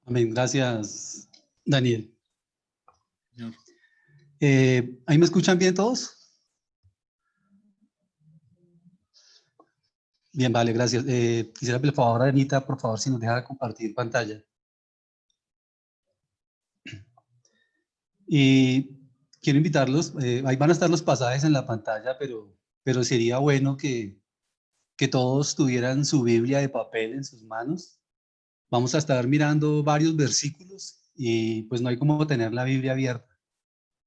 Amén. Gracias, Daniel. Señor. ¿Ahí me escuchan bien todos? Bien, vale, gracias. Quisiera pedir por favor a Anita, por favor, si nos deja compartir pantalla. Y quiero invitarlos, ahí van a estar los pasajes en la pantalla, pero sería bueno que todos tuvieran su Biblia de papel en sus manos. Vamos a estar mirando varios versículos y pues no hay como tener la Biblia abierta.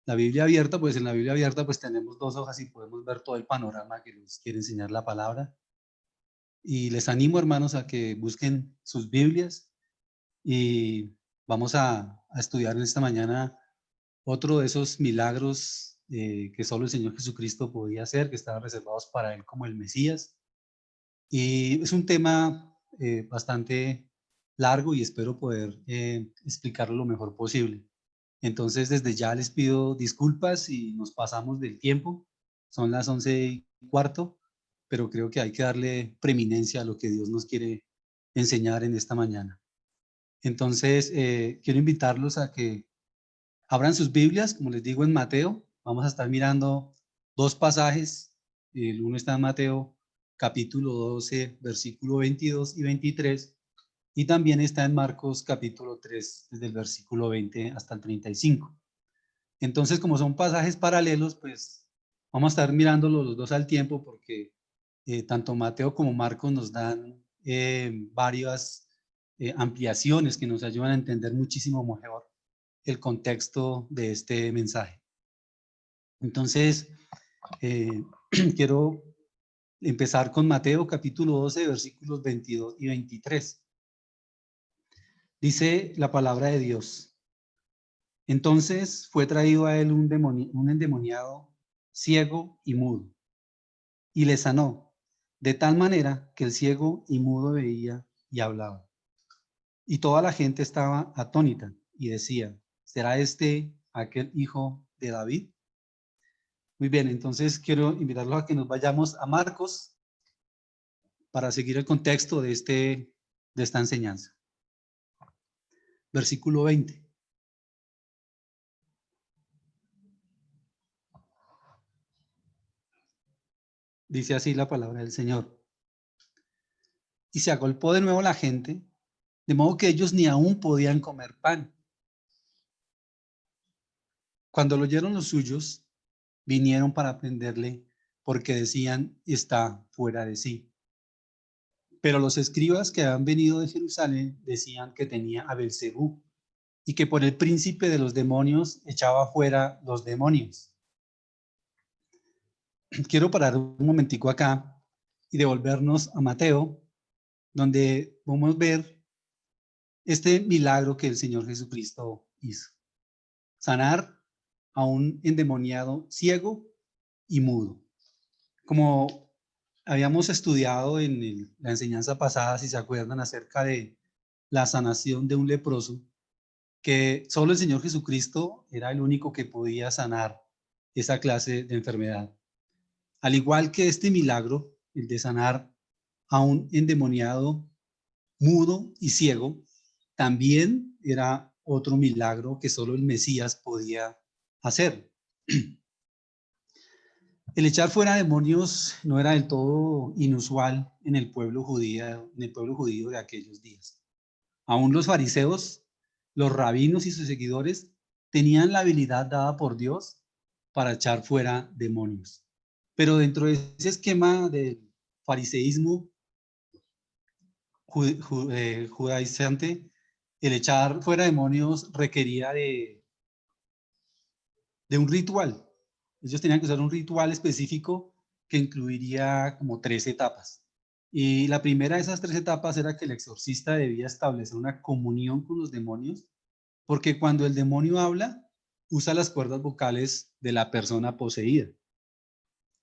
La Biblia abierta, pues en la Biblia abierta pues tenemos dos hojas y podemos ver todo el panorama que nos quiere enseñar la palabra. Y les animo, hermanos, a que busquen sus Biblias y vamos a estudiar en esta mañana otro de esos milagros que solo el Señor Jesucristo podía hacer, que estaban reservados para Él como el Mesías. Y es un tema bastante largo y espero poder explicarlo lo mejor posible. Entonces, desde ya les pido disculpas si nos pasamos del tiempo. Son las 11:15, pero creo que hay que darle preeminencia a lo que Dios nos quiere enseñar en esta mañana. Entonces, quiero invitarlos a que abran sus Biblias, como les digo, en Mateo. Vamos a estar mirando dos pasajes. El uno está en Mateo capítulo 12, versículo 22 y 23, y también está en Marcos capítulo 3, desde el versículo 20 hasta el 35. Entonces, como son pasajes paralelos, pues vamos a estar mirándolo los dos al tiempo porque tanto Mateo como Marcos nos dan varias ampliaciones que nos ayudan a entender muchísimo mejor el contexto de este mensaje. Entonces, quiero empezar con Mateo capítulo 12, versículos 22 y 23. Dice la palabra de Dios: entonces fue traído a él un endemoniado, ciego y mudo, y le sanó, de tal manera que el ciego y mudo veía y hablaba. Y toda la gente estaba atónita y decía: ¿será este aquel hijo de David? Muy bien, entonces quiero invitarlos a que nos vayamos a Marcos para seguir el contexto de esta enseñanza. Versículo 20. Dice así la palabra del Señor: y se agolpó de nuevo la gente, de modo que ellos ni aún podían comer pan. Cuando lo oyeron los suyos, vinieron para prenderle, porque decían: está fuera de sí. Pero los escribas que habían venido de Jerusalén decían que tenía a Belcebú y que por el príncipe de los demonios echaba fuera los demonios. Quiero parar un momentico acá y devolvernos a Mateo, donde vamos a ver este milagro que el Señor Jesucristo hizo: sanar a un endemoniado ciego y mudo. Como habíamos estudiado en la enseñanza pasada, si se acuerdan, acerca de la sanación de un leproso, que solo el Señor Jesucristo era el único que podía sanar esa clase de enfermedad. Al igual que este milagro, el de sanar a un endemoniado mudo y ciego, también era otro milagro que solo el Mesías podía hacer. El echar fuera demonios no era del todo inusual en el pueblo judío de aquellos días. Aún los fariseos, los rabinos y sus seguidores tenían la habilidad dada por Dios para echar fuera demonios. Pero dentro de ese esquema del fariseísmo judaizante, el echar fuera demonios requería de un ritual. Ellos tenían que usar un ritual específico que incluiría como 3 etapas. Y la primera de esas 3 etapas era que el exorcista debía establecer una comunión con los demonios, porque cuando el demonio habla, usa las cuerdas vocales de la persona poseída.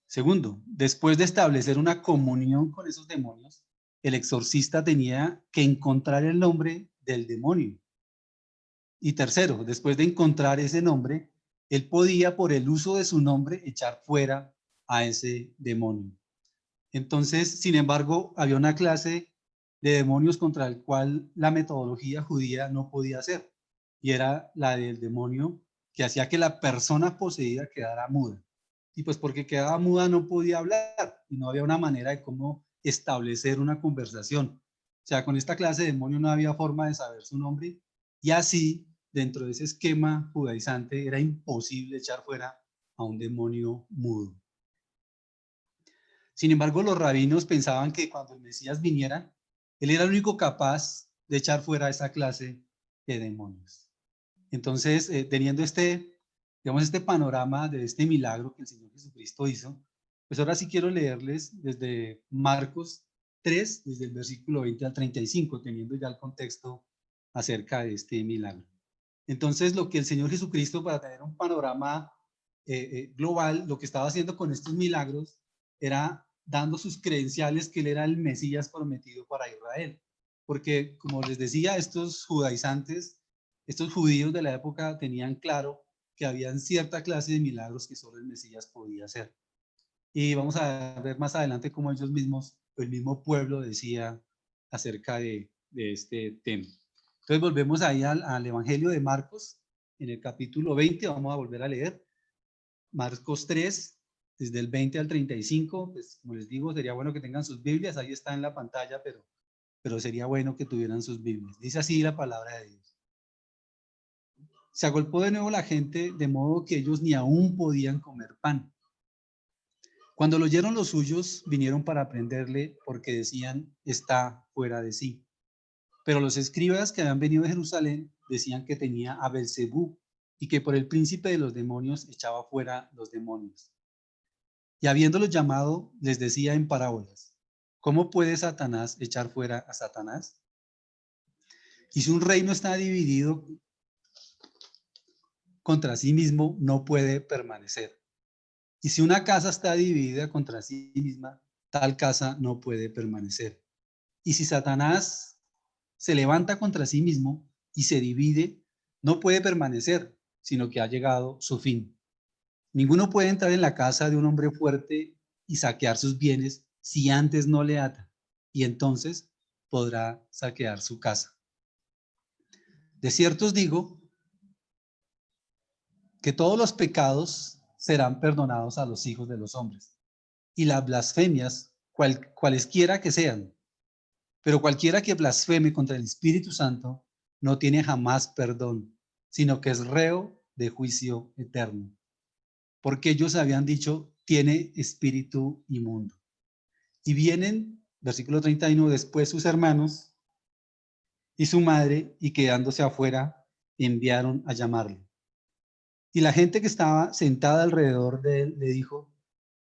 Segundo, después de establecer una comunión con esos demonios, el exorcista tenía que encontrar el nombre del demonio. Y tercero, después de encontrar ese nombre, él podía, por el uso de su nombre, echar fuera a ese demonio. Entonces, sin embargo, había una clase de demonios contra el cual la metodología judía no podía hacer, y era la del demonio que hacía que la persona poseída quedara muda. Y pues porque quedaba muda no podía hablar y no había una manera de cómo establecer una conversación. O sea, con esta clase de demonio no había forma de saber su nombre, y así, dentro de ese esquema judaizante, era imposible echar fuera a un demonio mudo. Sin embargo, los rabinos pensaban que cuando el Mesías viniera, él era el único capaz de echar fuera esa clase de demonios. Entonces, teniendo digamos, este panorama de este milagro que el Señor Jesucristo hizo, pues ahora sí quiero leerles desde Marcos 3, desde el versículo 20 al 35, teniendo ya el contexto acerca de este milagro. Entonces, lo que el Señor Jesucristo, para tener un panorama global, lo que estaba haciendo con estos milagros era dando sus credenciales que él era el Mesías prometido para Israel. Porque, como les decía, estos judaizantes, estos judíos de la época tenían claro que habían cierta clase de milagros que solo el Mesías podía hacer. Y vamos a ver más adelante cómo ellos mismos, el mismo pueblo decía acerca de este tema. Entonces volvemos ahí al Evangelio de Marcos, en el capítulo 20, vamos a volver a leer. Marcos 3, desde el 20 al 35, pues como les digo, sería bueno que tengan sus Biblias, ahí está en la pantalla, pero sería bueno que tuvieran sus Biblias. Dice así la palabra de Dios. Se agolpó de nuevo la gente, de modo que ellos ni aún podían comer pan. Cuando lo oyeron los suyos, vinieron para prenderle porque decían, está fuera de sí. Pero los escribas que habían venido de Jerusalén decían que tenía a Belcebú y que por el príncipe de los demonios echaba fuera los demonios. Y habiéndolos llamado, les decía en parábolas, ¿cómo puede Satanás echar fuera a Satanás? Y si un reino está dividido contra sí mismo, no puede permanecer. Y si una casa está dividida contra sí misma, tal casa no puede permanecer. Y si Satanás se levanta contra sí mismo y se divide, no puede permanecer, sino que ha llegado su fin. Ninguno puede entrar en la casa de un hombre fuerte y saquear sus bienes si antes no le ata, y entonces podrá saquear su casa. De cierto os digo que todos los pecados serán perdonados a los hijos de los hombres, y las blasfemias, cualesquiera que sean, pero cualquiera que blasfeme contra el Espíritu Santo no tiene jamás perdón, sino que es reo de juicio eterno. Porque ellos habían dicho, tiene espíritu inmundo. Y vienen, versículo 31, después sus hermanos y su madre, y quedándose afuera, enviaron a llamarle. Y la gente que estaba sentada alrededor de él le dijo,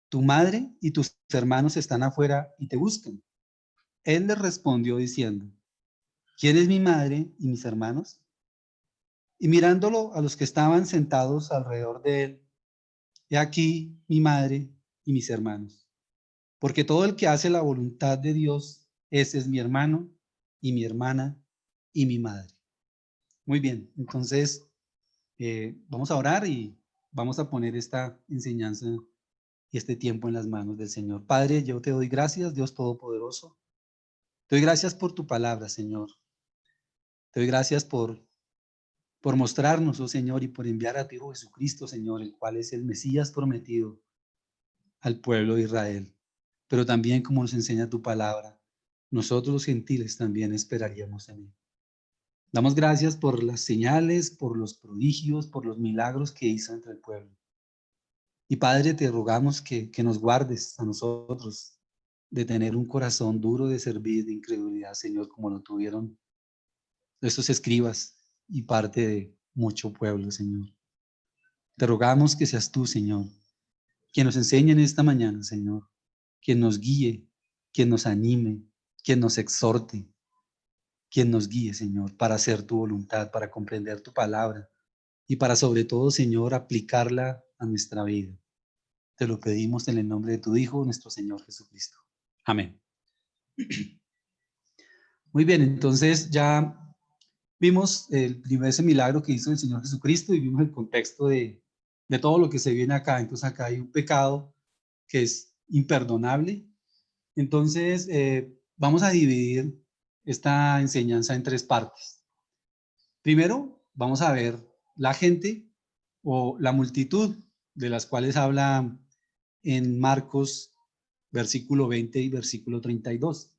tu madre y tus hermanos están afuera y te buscan. Él les respondió diciendo, ¿quién es mi madre y mis hermanos? Y mirándolo a los que estaban sentados alrededor de él, he aquí mi madre y mis hermanos. Porque todo el que hace la voluntad de Dios, ese es mi hermano y mi hermana y mi madre. Muy bien, entonces vamos a orar y vamos a poner esta enseñanza y este tiempo en las manos del Señor. Padre, yo te doy gracias, Dios Todopoderoso. Te doy gracias por tu palabra, Señor. Te doy gracias por mostrarnos, oh Señor, y por enviar a ti, oh Jesucristo, Señor, el cual es el Mesías prometido al pueblo de Israel. Pero también, como nos enseña tu palabra, nosotros los gentiles también esperaríamos en él. Damos gracias por las señales, por los prodigios, por los milagros que hizo entre el pueblo. Y Padre, te rogamos que nos guardes a nosotros de tener un corazón duro de servir, de incredulidad, Señor, como lo tuvieron estos escribas y parte de mucho pueblo, Señor. Te rogamos que seas tú, Señor, quien nos enseñe en esta mañana, Señor, quien nos guíe, quien nos anime, quien nos exhorte, quien nos guíe, Señor, para hacer tu voluntad, para comprender tu palabra y para sobre todo, Señor, aplicarla a nuestra vida. Te lo pedimos en el nombre de tu Hijo, nuestro Señor Jesucristo. Amén. Muy bien, entonces ya vimos el primer milagro que hizo el Señor Jesucristo y vimos el contexto de todo lo que se viene acá. Entonces acá hay un pecado que es imperdonable. Entonces vamos a dividir esta enseñanza en tres partes. Primero, vamos a ver la gente o la multitud de las cuales habla en Marcos, versículo 20 y versículo 32.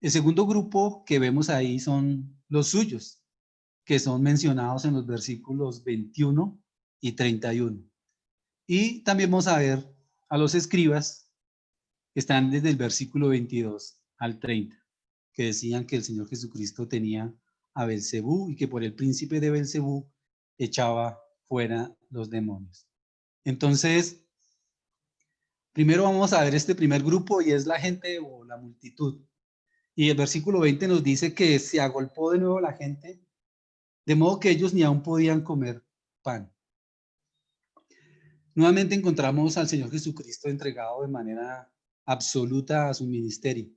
El segundo grupo que vemos ahí son los suyos, que son mencionados en los versículos 21 y 31. Y también vamos a ver a los escribas, que están desde el versículo 22 al 30, que decían que el Señor Jesucristo tenía a Belcebú y que por el príncipe de Belcebú echaba fuera los demonios. Entonces, primero vamos a ver este primer grupo y es la gente o la multitud. Y el versículo 20 nos dice que se agolpó de nuevo la gente, de modo que ellos ni aún podían comer pan. Nuevamente encontramos al Señor Jesucristo entregado de manera absoluta a su ministerio,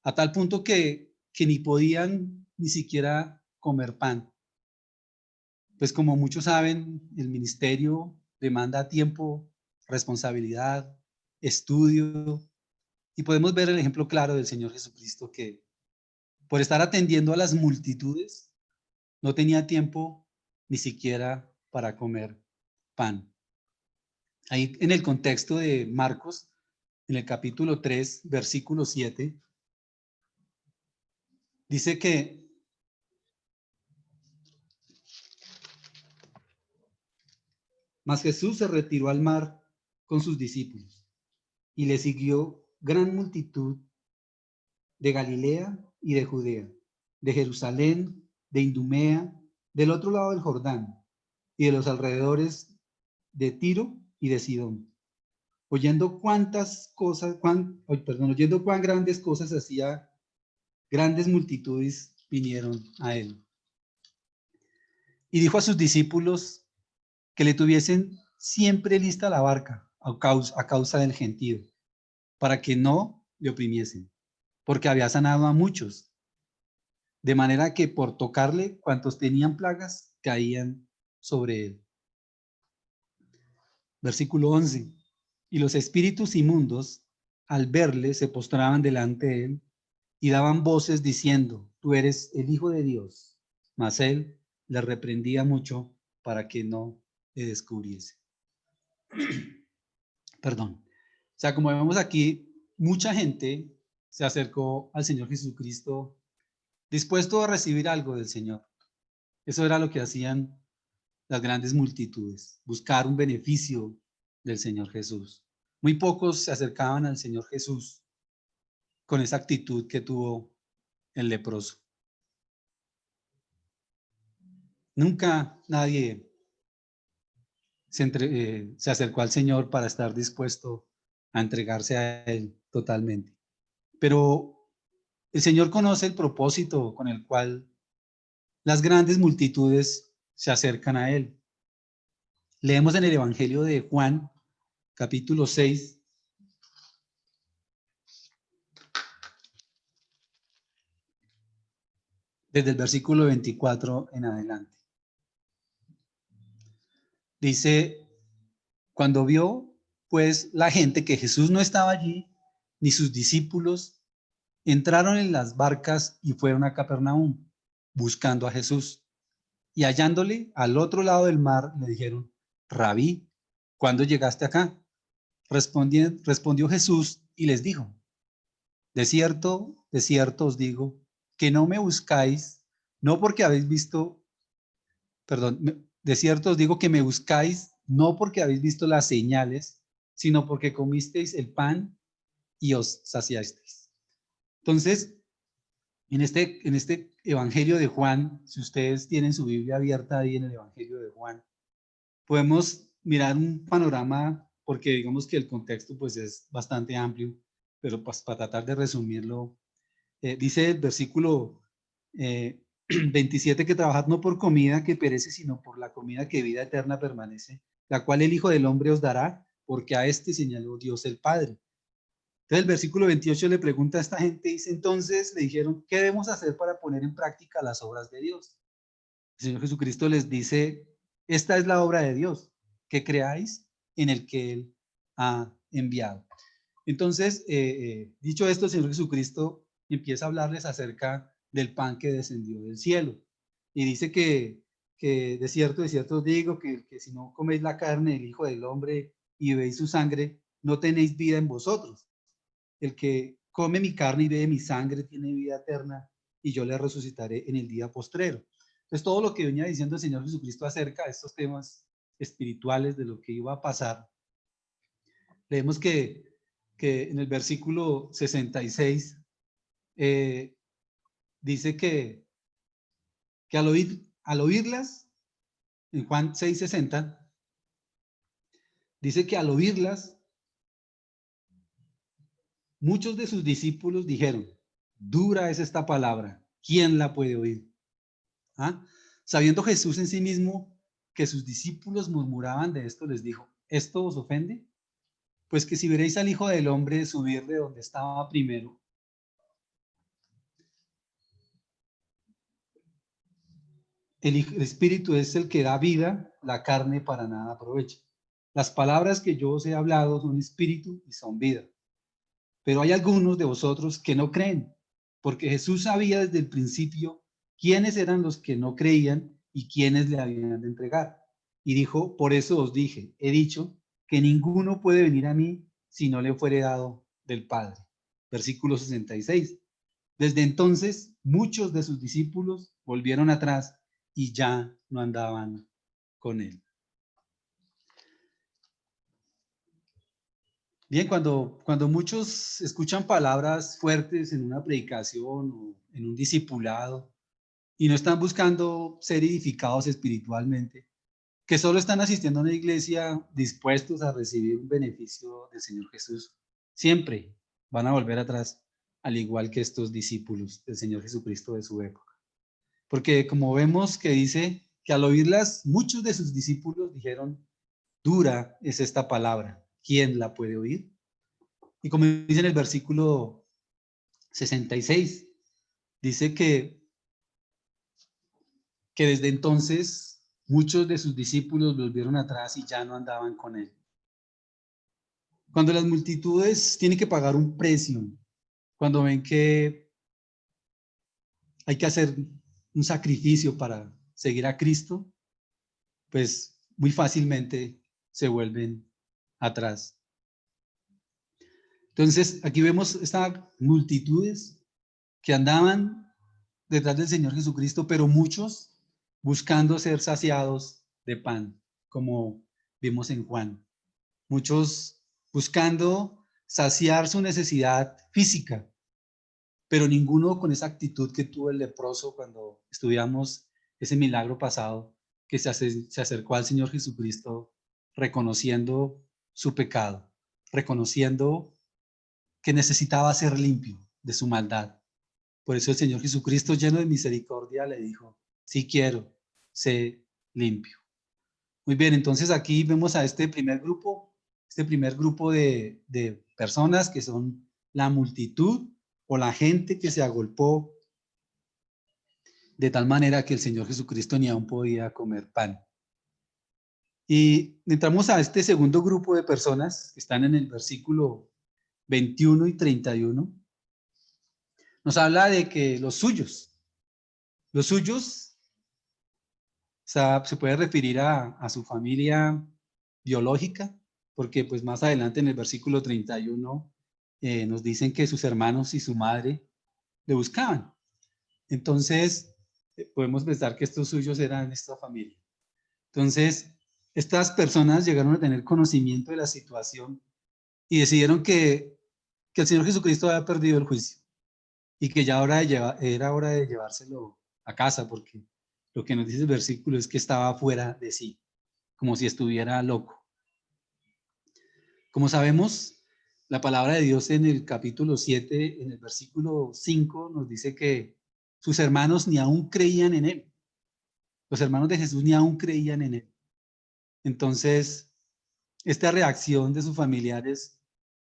a tal punto que ni podían ni siquiera comer pan. Pues como muchos saben, el ministerio demanda tiempo, responsabilidad, estudio, y podemos ver el ejemplo claro del Señor Jesucristo que por estar atendiendo a las multitudes no tenía tiempo ni siquiera para comer pan. Ahí en el contexto de Marcos, en el capítulo 3, versículo 7, dice que mas Jesús se retiró al mar con sus discípulos y le siguió gran multitud de Galilea y de Judea, de Jerusalén, de Idumea, del otro lado del Jordán y de los alrededores de Tiro y de Sidón. Oyendo oyendo cuán grandes cosas hacía, grandes multitudes vinieron a él. Y dijo a sus discípulos que le tuviesen siempre lista la barca a causa del gentío, para que no le oprimiesen, porque había sanado a muchos, de manera que por tocarle, cuantos tenían plagas caían sobre él. Versículo 11. Y los espíritus inmundos, al verle, se postraban delante de él y daban voces diciendo: tú eres el Hijo de Dios. Mas él le reprendía mucho para que no le descubriese. Perdón. O sea, como vemos aquí, mucha gente se acercó al Señor Jesucristo dispuesto a recibir algo del Señor. Eso era lo que hacían las grandes multitudes, buscar un beneficio del Señor Jesús. Muy pocos se acercaban al Señor Jesús con esa actitud que tuvo el leproso. Nunca nadie se acercó al Señor para estar dispuesto a entregarse a Él totalmente. Pero el Señor conoce el propósito con el cual las grandes multitudes se acercan a Él. Leemos en el Evangelio de Juan, capítulo 6, desde el versículo 24 en adelante. Dice: cuando vio pues la gente que Jesús no estaba allí, ni sus discípulos, entraron en las barcas y fueron a Capernaum, buscando a Jesús. Y hallándole al otro lado del mar, le dijeron: Rabí, ¿cuándo llegaste acá? Respondió Jesús y les dijo: de cierto os digo, que no me buscáis, no porque habéis visto, de cierto os digo que me buscáis, no porque habéis visto las señales, sino porque comisteis el pan y os saciasteis. Entonces, en este Evangelio de Juan, si ustedes tienen su Biblia abierta ahí en el Evangelio de Juan, podemos mirar un panorama, porque digamos que el contexto pues es bastante amplio, pero pues para tratar de resumirlo, dice el versículo 27 que trabajad no por comida que perece, sino por la comida que vida eterna permanece, la cual el Hijo del Hombre os dará, porque a este señaló Dios el Padre. Entonces el versículo 28 le pregunta a esta gente, dice: entonces le dijeron, ¿qué debemos hacer para poner en práctica las obras de Dios? El Señor Jesucristo les dice: esta es la obra de Dios, que creáis en el que Él ha enviado. Entonces, dicho esto, el Señor Jesucristo y empieza a hablarles acerca del pan que descendió del cielo. Y dice que de cierto os digo que si no coméis la carne del Hijo del Hombre y bebéis su sangre, no tenéis vida en vosotros. El que come mi carne y bebe mi sangre tiene vida eterna, y yo le resucitaré en el día postrero. Entonces, todo lo que venía diciendo el Señor Jesucristo acerca de estos temas espirituales, de lo que iba a pasar, leemos que en el versículo 66 dice que al oírlas, en Juan 6:60, dice que al oírlas, muchos de sus discípulos dijeron, dura es esta palabra, ¿quién la puede oír? ¿Ah? Sabiendo Jesús en sí mismo que sus discípulos murmuraban de esto, les dijo, ¿esto os ofende? Pues que si veréis al Hijo del Hombre subir de donde estaba primero, el Espíritu es el que da vida, la carne para nada aprovecha. Las palabras que yo os he hablado son espíritu y son vida. Pero hay algunos de vosotros que no creen, porque Jesús sabía desde el principio quiénes eran los que no creían y quiénes le habían de entregar. Y dijo, por eso os dije, he dicho que ninguno puede venir a mí si no le fuere dado del Padre. Versículo 66. Desde entonces, muchos de sus discípulos volvieron atrás y ya no andaban con él. Bien, cuando muchos escuchan palabras fuertes en una predicación o en un discipulado y no están buscando ser edificados espiritualmente, que solo están asistiendo a una iglesia dispuestos a recibir un beneficio del Señor Jesús, siempre van a volver atrás, al igual que estos discípulos del Señor Jesucristo de su época. Porque como vemos que dice que al oírlas, muchos de sus discípulos dijeron, dura es esta palabra, ¿quién la puede oír? Y como dice en el versículo 66, dice que desde entonces muchos de sus discípulos volvieron atrás y ya no andaban con él. Cuando las multitudes tienen que pagar un precio, cuando ven que hay que hacer un sacrificio para seguir a Cristo, pues muy fácilmente se vuelven atrás. Entonces, aquí vemos estas multitudes que andaban detrás del Señor Jesucristo, pero muchos buscando ser saciados de pan, como vimos en Juan. Muchos buscando saciar su necesidad física, pero ninguno con esa actitud que tuvo el leproso cuando estudiamos ese milagro pasado, que se acercó al Señor Jesucristo reconociendo su pecado, reconociendo que necesitaba ser limpio de su maldad. Por eso el Señor Jesucristo, lleno de misericordia, le dijo, sí quiero, sé limpio. Muy bien, entonces aquí vemos a este primer grupo de personas que son la multitud o la gente que se agolpó de tal manera que el Señor Jesucristo ni aún podía comer pan. Y entramos a este segundo grupo de personas que están en el versículo 21 y 31. Nos habla de que los suyos, o sea, se puede referir a su familia biológica, porque pues más adelante en el versículo 31 nos dicen que sus hermanos y su madre le buscaban. Entonces, podemos pensar que estos suyos eran esta familia. Entonces, estas personas llegaron a tener conocimiento de la situación y decidieron que el Señor Jesucristo había perdido el juicio y que ya era hora de llevárselo a casa, porque lo que nos dice el versículo es que estaba fuera de sí, como si estuviera loco. Como sabemos, la palabra de Dios en el capítulo 7, en el versículo 5, nos dice que sus hermanos ni aún creían en él. Los hermanos de Jesús ni aún creían en él. Entonces, esta reacción de sus familiares,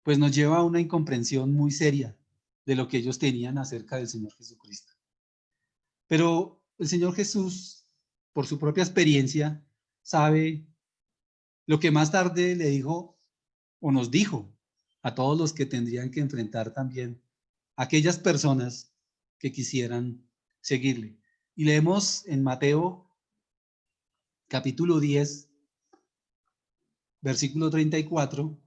pues nos lleva a una incomprensión muy seria de lo que ellos tenían acerca del Señor Jesucristo. Pero el Señor Jesús, por su propia experiencia, sabe lo que más tarde le dijo o nos dijo a todos los que tendrían que enfrentar también aquellas personas que quisieran seguirle. Y leemos en Mateo capítulo 10, versículo 34.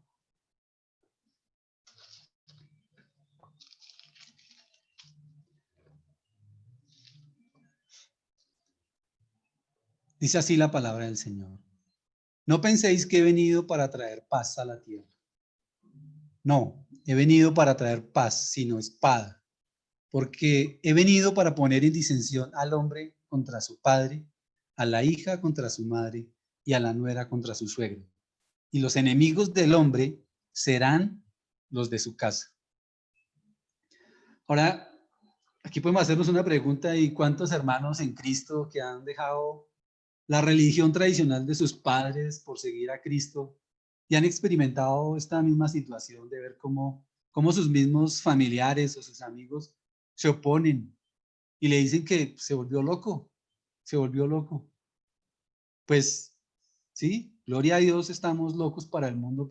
Dice así la palabra del Señor. No penséis que he venido para traer paz a la tierra. No, he venido para traer paz, sino espada. Porque he venido para poner en disensión al hombre contra su padre, a la hija contra su madre y a la nuera contra su suegra. Y los enemigos del hombre serán los de su casa. Ahora, aquí podemos hacernos una pregunta: ¿y cuántos hermanos en Cristo que han dejado la religión tradicional de sus padres por seguir a Cristo y han experimentado esta misma situación de ver cómo sus mismos familiares o sus amigos se oponen y le dicen que se volvió loco, se volvió loco? Pues sí, gloria a Dios, estamos locos para el mundo,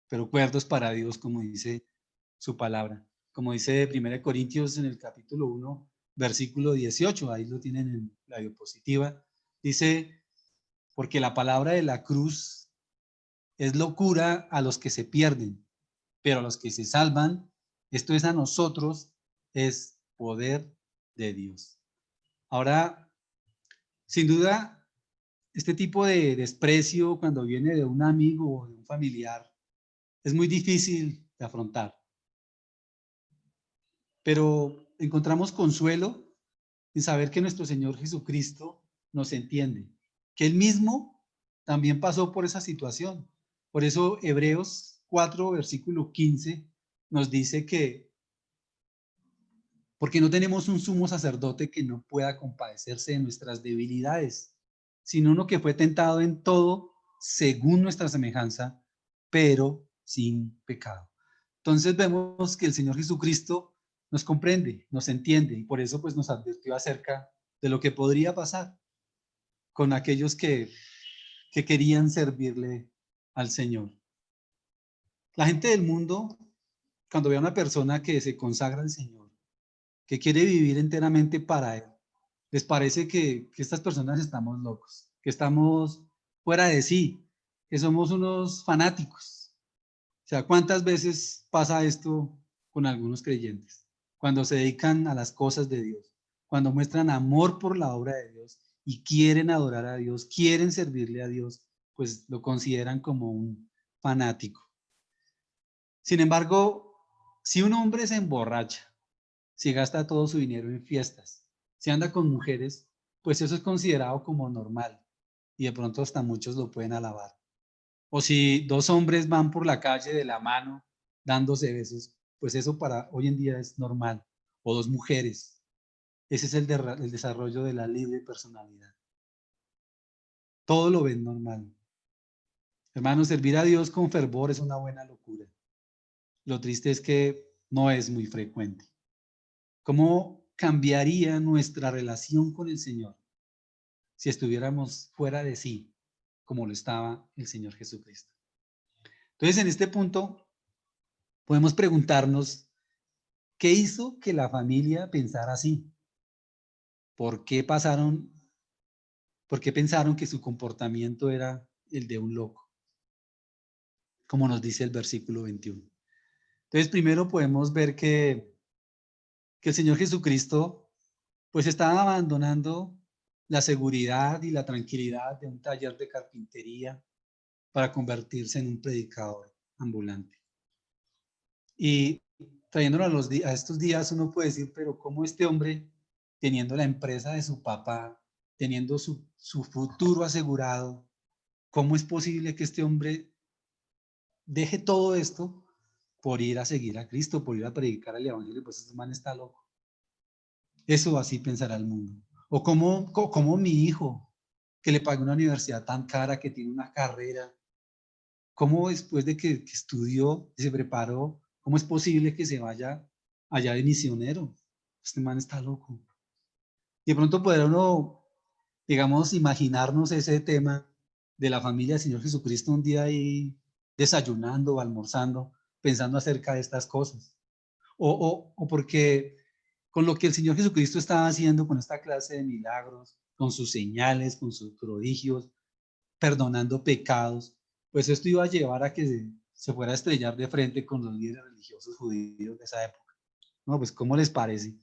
pero cuerdos para Dios, como dice su palabra. Como dice 1 Corintios en el capítulo 1, versículo 18, ahí lo tienen en la diapositiva. Dice: porque la palabra de la cruz es locura a los que se pierden, pero a los que se salvan, esto es a nosotros, es poder de Dios. Ahora, sin duda, este tipo de desprecio cuando viene de un amigo o de un familiar es muy difícil de afrontar, pero encontramos consuelo en saber que nuestro Señor Jesucristo nos entiende, que Él mismo también pasó por esa situación. Por eso Hebreos 4, versículo 15 nos dice que porque no tenemos un sumo sacerdote que no pueda compadecerse de nuestras debilidades, sino uno que fue tentado en todo según nuestra semejanza, pero sin pecado. Entonces vemos que el Señor Jesucristo nos comprende, nos entiende, y por eso pues nos advirtió acerca de lo que podría pasar con aquellos que querían servirle al Señor. La gente del mundo, cuando ve a una persona que se consagra al Señor, que quiere vivir enteramente para Él, les parece que estas personas estamos locos, que estamos fuera de sí, que somos unos fanáticos. O sea, ¿cuántas veces pasa esto con algunos creyentes? Cuando se dedican a las cosas de Dios, cuando muestran amor por la obra de Dios y quieren adorar a Dios, quieren servirle a Dios, pues lo consideran como un fanático. Sin embargo, si un hombre se emborracha, si gasta todo su dinero en fiestas, si anda con mujeres, pues eso es considerado como normal y de pronto hasta muchos lo pueden alabar. O si dos hombres van por la calle de la mano dándose besos, pues eso para hoy en día es normal. O dos mujeres. Ese es el desarrollo de la libre personalidad. Todo lo ven normal. Hermanos, servir a Dios con fervor es una buena locura. Lo triste es que no es muy frecuente. ¿Cómo cambiaría nuestra relación con el Señor si estuviéramos fuera de sí, como lo estaba el Señor Jesucristo? Entonces, en este punto, podemos preguntarnos, ¿qué hizo que la familia pensara así? ¿Por qué pensaron que su comportamiento era el de un loco? Como nos dice el versículo 21. Entonces, primero podemos ver que el Señor Jesucristo pues estaba abandonando la seguridad y la tranquilidad de un taller de carpintería para convertirse en un predicador ambulante. Y trayéndolo a estos días, uno puede decir, pero ¿cómo este hombre, teniendo la empresa de su papá, teniendo su futuro asegurado, cómo es posible que este hombre deje todo esto por ir a seguir a Cristo, por ir a predicar el evangelio? Pues este man está loco. Eso así pensará el mundo. O cómo mi hijo, que le pague una universidad tan cara, que tiene una carrera, cómo después de que estudió, se preparó, cómo es posible que se vaya allá de misionero? Este man está loco. Y de pronto podrá uno, digamos, imaginarnos ese tema de la familia del Señor Jesucristo un día ahí desayunando o almorzando, pensando acerca de estas cosas. o porque con lo que el Señor Jesucristo estaba haciendo con esta clase de milagros, con sus señales, con sus prodigios, perdonando pecados, pues esto iba a llevar a que se fuera a estrellar de frente con los líderes religiosos judíos de esa época. No, pues ¿cómo les parece?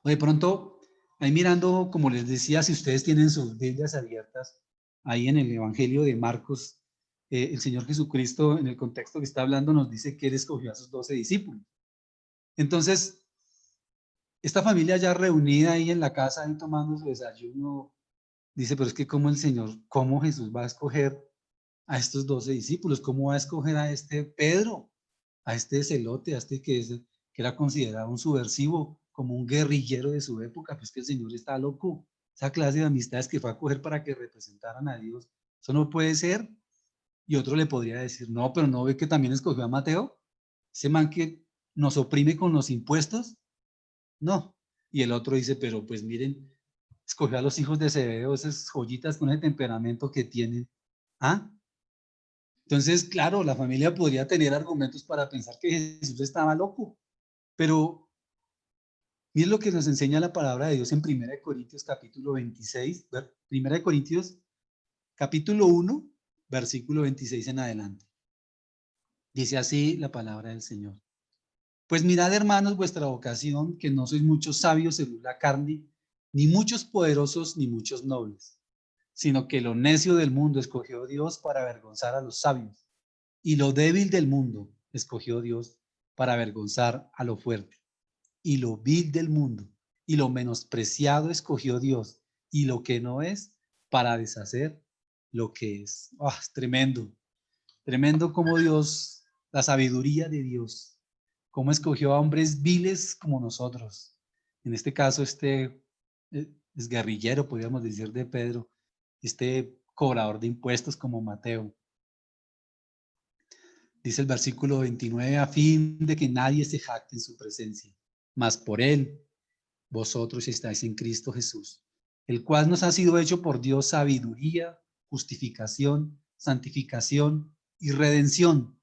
O de pronto, ahí mirando, como les decía, si ustedes tienen sus Biblias abiertas, ahí en el Evangelio de Marcos, el Señor Jesucristo, en el contexto que está hablando, nos dice que Él escogió a sus 12 discípulos. Entonces, esta familia ya reunida ahí en la casa, ahí tomando su desayuno, dice, pero es que cómo el Señor, cómo Jesús va a escoger a estos 12 discípulos, cómo va a escoger a este Pedro, a este celote, a este que era considerado un subversivo, como un guerrillero de su época, pues que el Señor está loco. Esa clase de amistades que fue a coger para que representaran a Dios, eso no puede ser. Y otro le podría decir, no, pero no ve que también escogió a Mateo, ese man que nos oprime con los impuestos. No. Y el otro dice, pero pues miren, escogió a los hijos de Zebedeo, esas joyitas con el temperamento que tienen. ¿Ah? Entonces, claro, la familia podría tener argumentos para pensar que Jesús estaba loco, pero miren lo que nos enseña la palabra de Dios en 1 Corintios capítulo 26, 1 Corintios capítulo 1, versículo 26 en adelante. Dice así la palabra del Señor. Pues mirad, hermanos, vuestra vocación, que no sois muchos sabios según la carne, ni muchos poderosos, ni muchos nobles, sino que lo necio del mundo escogió Dios para avergonzar a los sabios, y lo débil del mundo escogió Dios para avergonzar a lo fuerte, y lo vil del mundo y lo menospreciado escogió Dios, y lo que no es para deshacer lo que es. Oh, es tremendo, tremendo como Dios, la sabiduría de Dios, cómo escogió a hombres viles como nosotros. En este caso, es guerrillero, podríamos decir, de Pedro, este cobrador de impuestos como Mateo. Dice el versículo 29, a fin de que nadie se jacte en su presencia, mas por él vosotros estáis en Cristo Jesús, el cual nos ha sido hecho por Dios sabiduría, justificación, santificación y redención.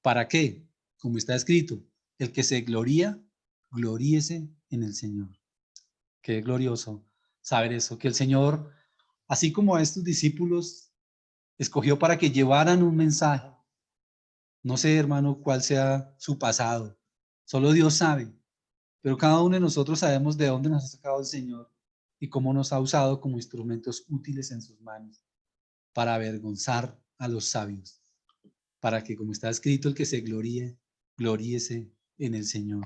¿Para qué? Como está escrito, el que se gloría, gloríese en el Señor. Qué glorioso saber eso, que el Señor, así como a estos discípulos, escogió para que llevaran un mensaje. No sé, hermano, cuál sea su pasado. Solo Dios sabe. Pero cada uno de nosotros sabemos de dónde nos ha sacado el Señor y cómo nos ha usado como instrumentos útiles en sus manos para avergonzar a los sabios, para que, como está escrito, el que se gloríe, gloríese en el Señor.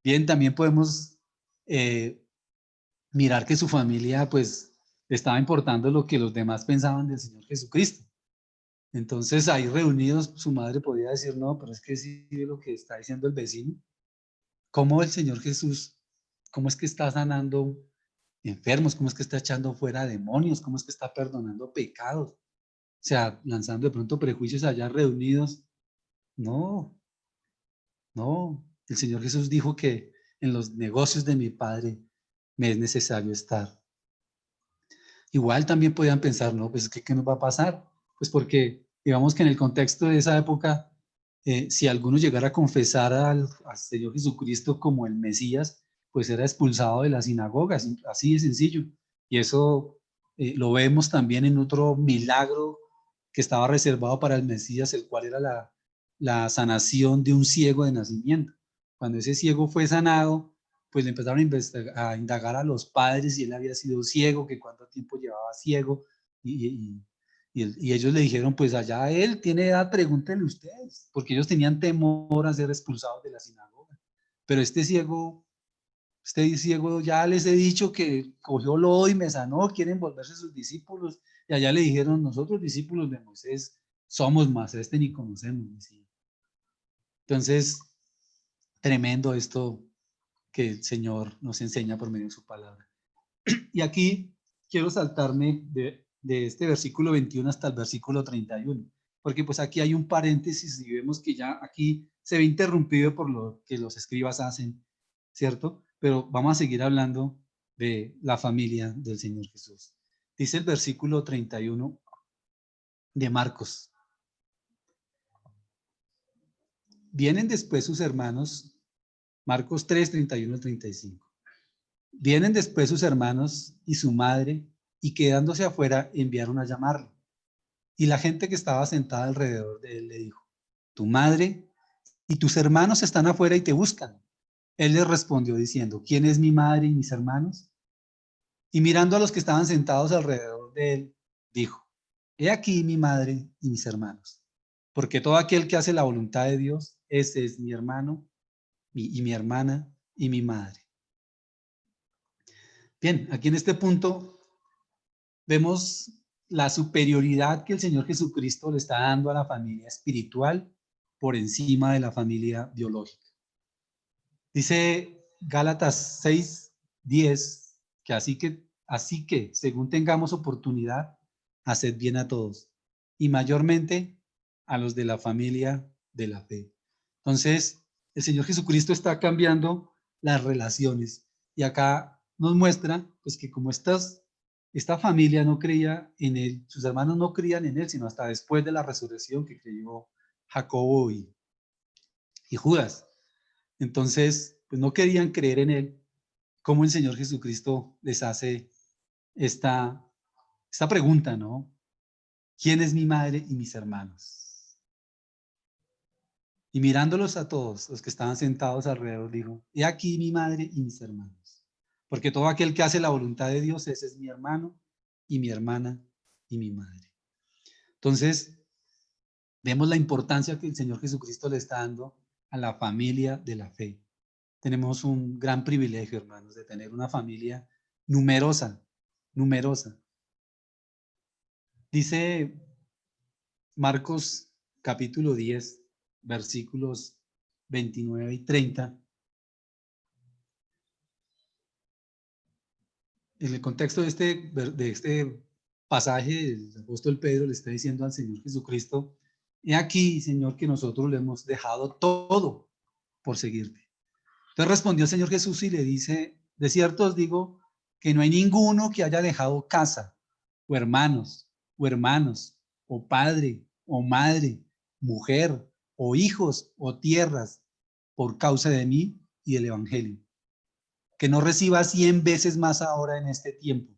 Bien, también podemos eh, mirar que su familia, pues, le estaba importando lo que los demás pensaban del Señor Jesucristo. Entonces, ahí reunidos, su madre podía decir, no, pero es que sí ve lo que está diciendo el vecino. ¿Cómo el Señor Jesús, cómo es que está sanando enfermos? ¿Cómo es que está echando fuera demonios? ¿Cómo es que está perdonando pecados? O sea, lanzando de pronto prejuicios allá reunidos. No, no. El Señor Jesús dijo que en los negocios de mi Padre me es necesario estar. Igual también podían pensar, no, pues ¿qué nos va a pasar? Pues porque digamos que en el contexto de esa época, si alguno llegara a confesar al Señor Jesucristo como el Mesías, pues era expulsado de las sinagogas, así de sencillo. Y eso lo vemos también en otro milagro que estaba reservado para el Mesías, el cual era la sanación de un ciego de nacimiento. Cuando ese ciego fue sanado, pues le empezaron a indagar a los padres si él había sido ciego, que cuánto tiempo llevaba ciego, y ellos le dijeron, pues allá él tiene edad, pregúntenle ustedes, porque ellos tenían temor a ser expulsados de la sinagoga. Pero este ciego ya les he dicho que cogió lodo y me sanó, quieren volverse sus discípulos, y allá le dijeron, nosotros discípulos de Moisés somos más, ni conocemos. Entonces, tremendo esto que el Señor nos enseña por medio de su palabra. Y aquí quiero saltarme de este versículo 21 hasta el versículo 31, porque pues aquí hay un paréntesis y vemos que ya aquí se ve interrumpido por lo que los escribas hacen, ¿cierto? Pero vamos a seguir hablando de la familia del Señor Jesús. Dice el versículo 31 de Marcos. Vienen después sus hermanos, Marcos 3, 31 al 35. Vienen después sus hermanos y su madre, y quedándose afuera enviaron a llamarlo. Y la gente que estaba sentada alrededor de él le dijo: tu madre y tus hermanos están afuera y te buscan. Él les respondió diciendo: ¿quién es mi madre y mis hermanos? Y mirando a los que estaban sentados alrededor de él, dijo: he aquí mi madre y mis hermanos. Porque todo aquel que hace la voluntad de Dios, ese es mi hermano y mi hermana y mi madre. Bien, aquí en este punto vemos la superioridad que el Señor Jesucristo le está dando a la familia espiritual por encima de la familia biológica. Dice Gálatas 6:10 que así que según tengamos oportunidad, haced bien a todos, y mayormente a los de la familia de la fe. Entonces, el Señor Jesucristo está cambiando las relaciones, y acá nos muestra pues que como esta familia no creía en él, sus hermanos no creían en él, sino hasta después de la resurrección que creyó Jacobo y Judas. Entonces, pues no querían creer en él. Cómo el Señor Jesucristo les hace esta, esta pregunta, ¿no? ¿Quién es mi madre y mis hermanos? Y mirándolos a todos los que estaban sentados alrededor, dijo: he aquí mi madre y mis hermanos. Porque todo aquel que hace la voluntad de Dios, ese es mi hermano y mi hermana y mi madre. Entonces, vemos la importancia que el Señor Jesucristo le está dando a la familia de la fe. Tenemos un gran privilegio, hermanos, de tener una familia numerosa, numerosa. Dice Marcos capítulo 10, versículos 29 y 30. En el contexto de este pasaje, el apóstol Pedro le está diciendo al Señor Jesucristo: he aquí, Señor, que nosotros le hemos dejado todo por seguirte. Entonces respondió el Señor Jesús y le dice: de cierto os digo que no hay ninguno que haya dejado casa, o hermanos, o padre, o madre, mujer, o hijos, o tierras, por causa de mí y del Evangelio, que no reciba 100 veces más ahora en este tiempo: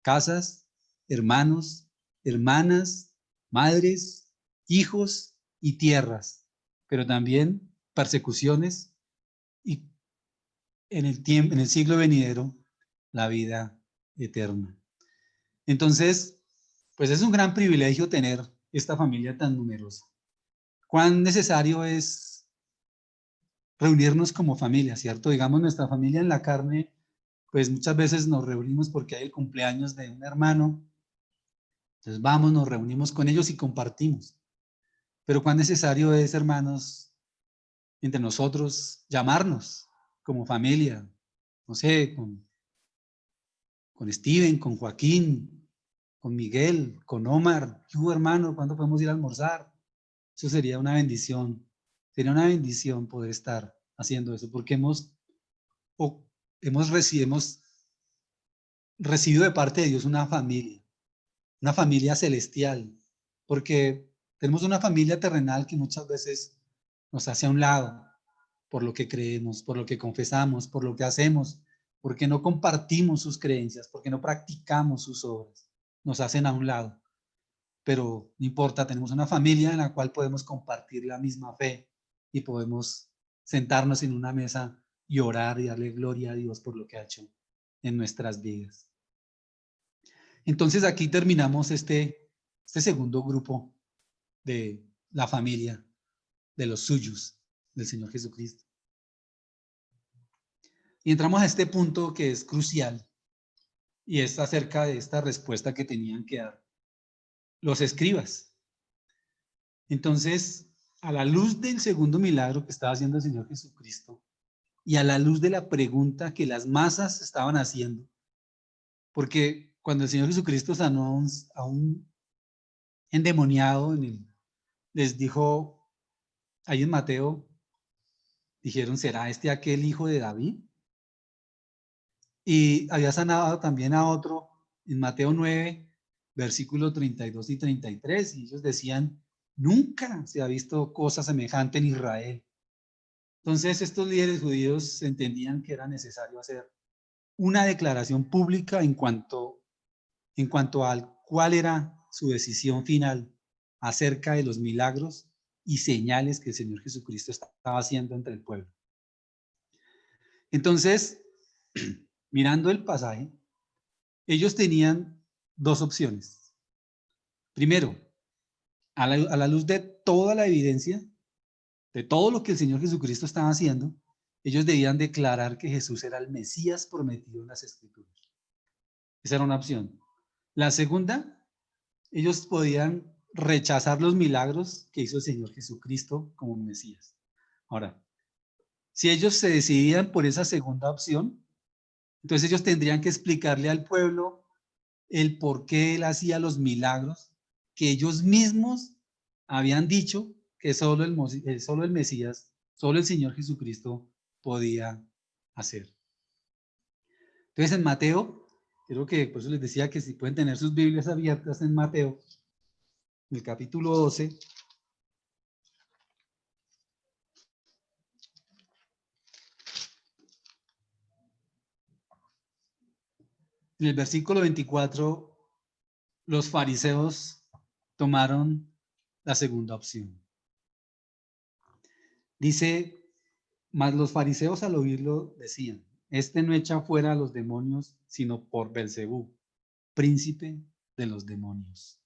casas, hermanos, hermanas, madres, hijos y tierras, pero también persecuciones y en el siglo venidero, la vida eterna. Entonces, pues es un gran privilegio tener esta familia tan numerosa. Cuán necesario es reunirnos como familia, ¿cierto? Digamos, nuestra familia en la carne, pues muchas veces nos reunimos porque hay el cumpleaños de un hermano, entonces vamos, nos reunimos con ellos y compartimos. Pero cuán necesario es, hermanos, entre nosotros llamarnos como familia, no sé, con Steven, con Joaquín, con Miguel, con Omar. ¿Qué hubo, hermano? ¿Cuándo podemos ir a almorzar? Eso sería una bendición. Sería una bendición poder estar haciendo eso, porque hemos recibido de parte de Dios una familia celestial, porque tenemos una familia terrenal que muchas veces nos hace a un lado por lo que creemos, por lo que confesamos, por lo que hacemos, porque no compartimos sus creencias, porque no practicamos sus obras. Nos hacen a un lado. Pero no importa, tenemos una familia en la cual podemos compartir la misma fe y podemos sentarnos en una mesa y orar y darle gloria a Dios por lo que ha hecho en nuestras vidas. Entonces aquí terminamos este segundo grupo de la familia, de los suyos, del Señor Jesucristo. Y entramos a este punto que es crucial, y es acerca de esta respuesta que tenían que dar los escribas. Entonces, a la luz del segundo milagro que estaba haciendo el Señor Jesucristo y a la luz de la pregunta que las masas estaban haciendo, porque cuando el Señor Jesucristo sanó a un endemoniado les dijo ahí en Mateo, dijeron: ¿será este aquel hijo de David? Y había sanado también a otro en Mateo 9, versículos 32 y 33, y ellos decían: Nunca se ha visto cosa semejante en Israel. Entonces estos líderes judíos entendían que era necesario hacer una declaración pública en cuanto al cuál era su decisión final acerca de los milagros y señales que el Señor Jesucristo estaba haciendo entre el pueblo. Entonces, mirando el pasaje, ellos tenían dos opciones. Primero, a la luz de toda la evidencia, de todo lo que el Señor Jesucristo estaba haciendo, ellos debían declarar que Jesús era el Mesías prometido en las Escrituras. Esa era una opción. La segunda, ellos podían rechazar los milagros que hizo el Señor Jesucristo como Mesías. Ahora, si ellos se decidían por esa segunda opción, entonces ellos tendrían que explicarle al pueblo el por qué él hacía los milagros que ellos mismos habían dicho que solo el Mesías, solo el Señor Jesucristo podía hacer. Entonces en Mateo, creo que por eso les decía que si pueden tener sus Biblias abiertas en Mateo, en el capítulo 12, en el versículo 24, los fariseos tomaron la segunda opción. Dice, mas los fariseos al oírlo decían, este no echa fuera a los demonios, sino por Belcebú, príncipe de los demonios.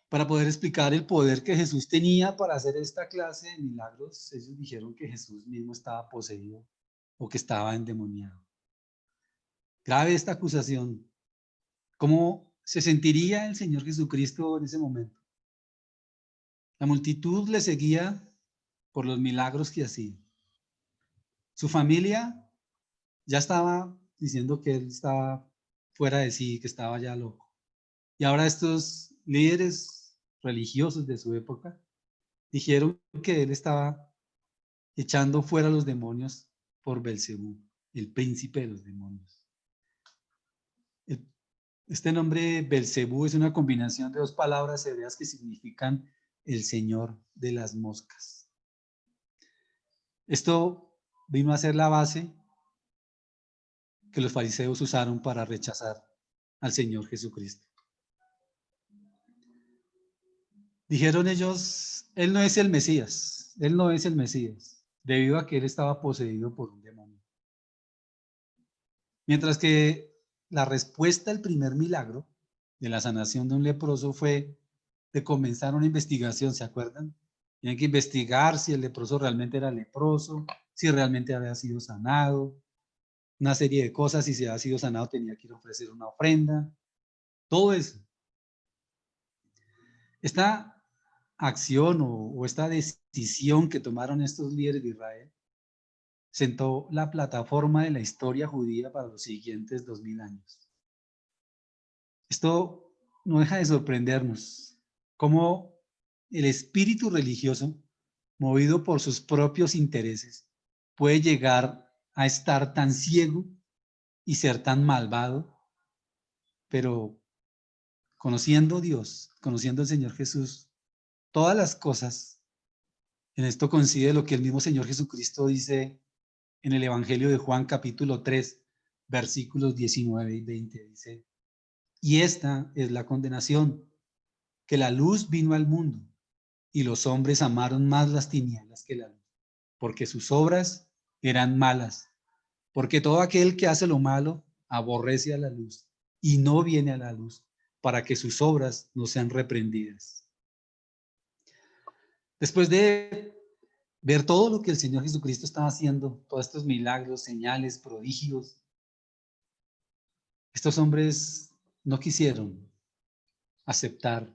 Para poder explicar el poder que Jesús tenía para hacer esta clase de milagros, ellos dijeron que Jesús mismo estaba poseído o que estaba endemoniado. Grave esta acusación. ¿Cómo se sentiría el Señor Jesucristo en ese momento? La multitud le seguía por los milagros que hacía. Su familia ya estaba diciendo que él estaba fuera de sí, que estaba ya loco. Y ahora estos líderes religiosos de su época dijeron que él estaba echando fuera a los demonios por Belcebú, el príncipe de los demonios. Este nombre Belcebú es una combinación de dos palabras hebreas que significan el señor de las moscas. Esto vino a ser la base que los fariseos usaron para rechazar al Señor Jesucristo. Dijeron ellos, él no es el Mesías, él no es el Mesías, debido a que él estaba poseído por un demonio. Mientras que la respuesta al primer milagro de la sanación de un leproso fue de comenzar una investigación, ¿se acuerdan? Tenían que investigar si el leproso realmente era leproso, si realmente había sido sanado, una serie de cosas, si se había sido sanado tenía que ir a ofrecer una ofrenda, todo eso. Esta acción o esta decisión que tomaron estos líderes de Israel sentó la plataforma de la historia judía para los siguientes 2000 años. Esto no deja de sorprendernos, cómo el espíritu religioso, movido por sus propios intereses, puede llegar a estar tan ciego y ser tan malvado, pero conociendo a Dios, conociendo al Señor Jesús, todas las cosas, en esto coincide lo que el mismo Señor Jesucristo dice en el Evangelio de Juan capítulo 3, versículos 19 y 20, dice, y esta es la condenación, que la luz vino al mundo, y los hombres amaron más las tinieblas que la luz, porque sus obras eran malas, porque todo aquel que hace lo malo aborrece a la luz, y no viene a la luz, para que sus obras no sean reprendidas. Después de ver todo lo que el Señor Jesucristo estaba haciendo, todos estos milagros, señales, prodigios, estos hombres no quisieron aceptar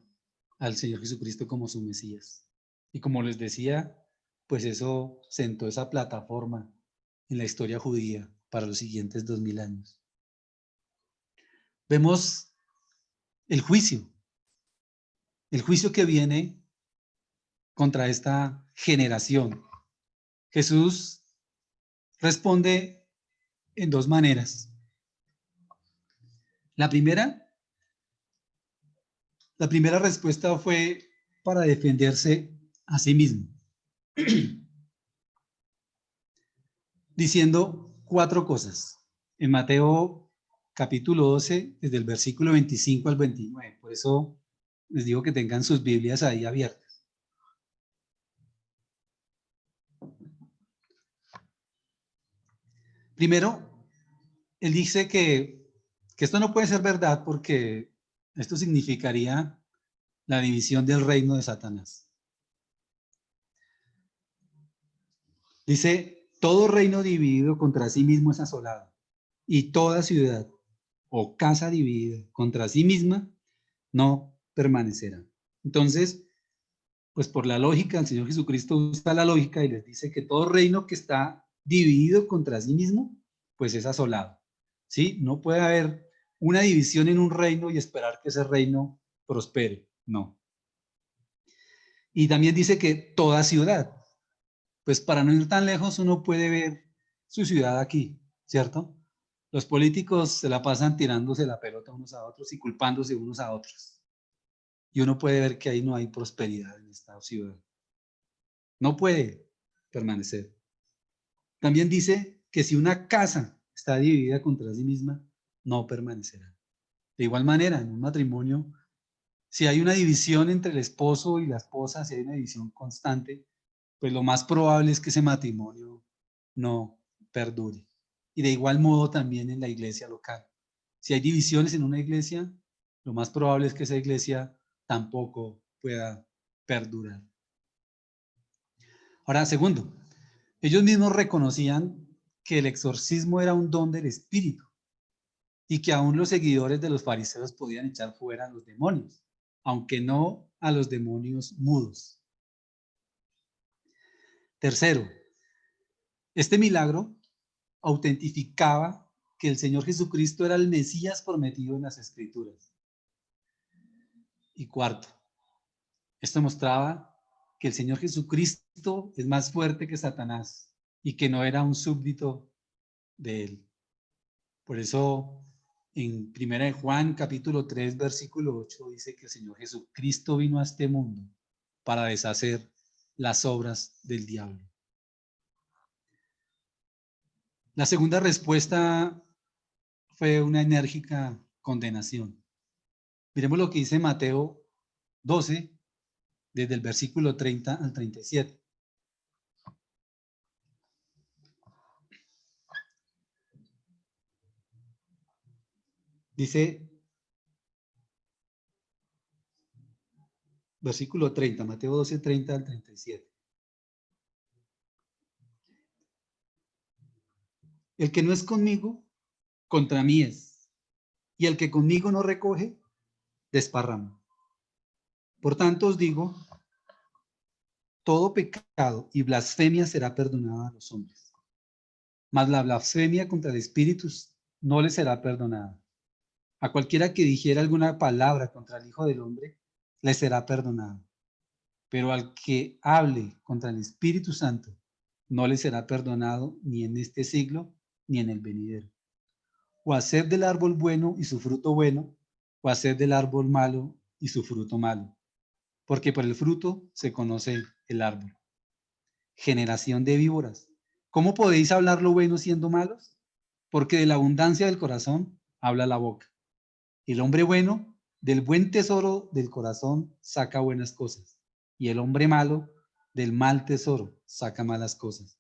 al Señor Jesucristo como su Mesías. Y como les decía, pues eso sentó esa plataforma en la historia judía para los siguientes 2000 años. Vemos el juicio que viene contra esta generación. Jesús responde en dos maneras. La primera La primera respuesta fue para defenderse a sí mismo, diciendo 4 cosas. En Mateo capítulo 12, desde el versículo 25 al 29. Por eso les digo que tengan sus Biblias ahí abiertas. Primero, él dice que esto no puede ser verdad porque esto significaría la división del reino de Satanás. Dice, todo reino dividido contra sí mismo es asolado, y toda ciudad o casa dividida contra sí misma no permanecerá. Entonces, pues por la lógica, el Señor Jesucristo usa la lógica y les dice que todo reino que está dividido contra sí mismo, pues es asolado. ¿Sí? No puede haber una división en un reino y esperar que ese reino prospere. No. Y también dice que toda ciudad, pues para no ir tan lejos, uno puede ver su ciudad aquí, ¿cierto? Los políticos se la pasan tirándose la pelota unos a otros y culpándose unos a otros. Y uno puede ver que ahí no hay prosperidad en esta ciudad. No puede permanecer. También dice que si una casa está dividida contra sí misma, no permanecerá. De igual manera, en un matrimonio, si hay una división entre el esposo y la esposa, si hay una división constante, pues lo más probable es que ese matrimonio no perdure. Y de igual modo también en la iglesia local. Si hay divisiones en una iglesia, lo más probable es que esa iglesia tampoco pueda perdurar. Ahora, segundo, ellos mismos reconocían que el exorcismo era un don del Espíritu y que aún los seguidores de los fariseos podían echar fuera a los demonios, aunque no a los demonios mudos. Tercero, este milagro autentificaba que el Señor Jesucristo era el Mesías prometido en las Escrituras. Y cuarto, esto mostraba que el Señor Jesucristo es más fuerte que Satanás y que no era un súbdito de él. Por eso en 1 de Juan capítulo 3 versículo 8 dice que el Señor Jesucristo vino a este mundo para deshacer las obras del diablo. La segunda respuesta fue una enérgica condenación. Miremos lo que dice Mateo 12, desde el versículo 30 al 37. Dice, versículo 30, Mateo 12, 30 al 37. El que no es conmigo, contra mí es. Y el que conmigo no recoge, desparrama. Por tanto os digo, todo pecado y blasfemia será perdonada a los hombres, mas la blasfemia contra el Espíritu no le será perdonada. A cualquiera que dijera alguna palabra contra el Hijo del Hombre, le será perdonada. Pero al que hable contra el Espíritu Santo, no le será perdonado ni en este siglo ni en el venidero. O hacer del árbol bueno y su fruto bueno, o hacer del árbol malo y su fruto malo. Porque por el fruto se conoce el árbol. Generación de víboras, ¿cómo podéis hablar lo bueno siendo malos? Porque de la abundancia del corazón habla la boca. El hombre bueno, del buen tesoro del corazón, saca buenas cosas. Y el hombre malo, del mal tesoro, saca malas cosas.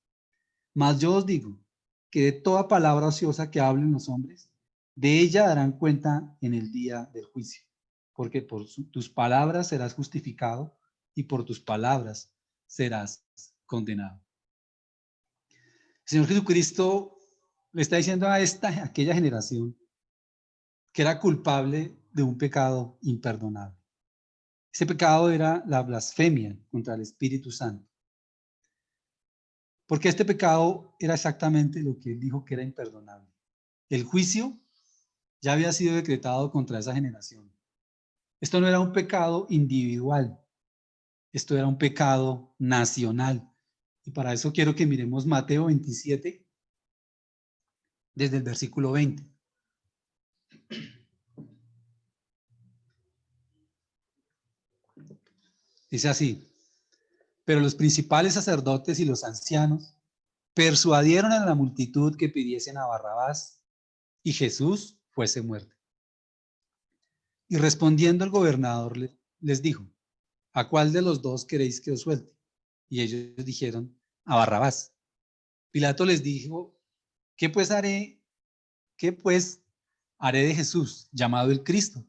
Mas yo os digo que de toda palabra ociosa que hablen los hombres, de ella darán cuenta en el día del juicio. Porque por tus palabras serás justificado y por tus palabras serás condenado. El Señor Jesucristo le está diciendo a aquella generación que era culpable de un pecado imperdonable. Ese pecado era la blasfemia contra el Espíritu Santo. Porque este pecado era exactamente lo que él dijo que era imperdonable. El juicio ya había sido decretado contra esa generación. Esto no era un pecado individual, esto era un pecado nacional. Y para eso quiero que miremos Mateo 27, desde el versículo 20. Dice así: pero los principales sacerdotes y los ancianos persuadieron a la multitud que pidiesen a Barrabás y Jesús fuese muerto. Y respondiendo el gobernador les dijo: ¿a cuál de los dos queréis que os suelte? Y ellos dijeron: a Barrabás. Pilato les dijo: ¿qué pues haré? ¿Qué pues haré de Jesús, llamado el Cristo?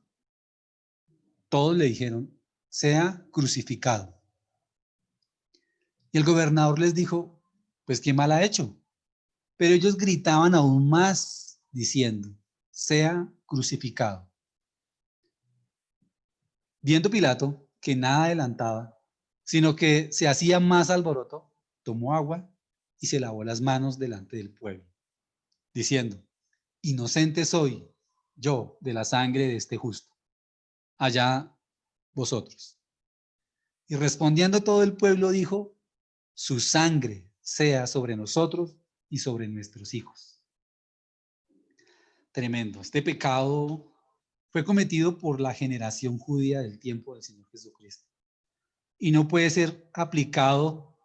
Todos le dijeron: sea crucificado. Y el gobernador les dijo: pues qué mal ha hecho. Pero ellos gritaban aún más, diciendo: sea crucificado. Viendo Pilato que nada adelantaba, sino que se hacía más alboroto, tomó agua y se lavó las manos delante del pueblo, diciendo: inocente soy yo de la sangre de este justo. Allá vosotros. Y respondiendo todo el pueblo dijo: su sangre sea sobre nosotros y sobre nuestros hijos. Tremendo. Este pecado fue cometido por la generación judía del tiempo del Señor Jesucristo y no puede ser aplicado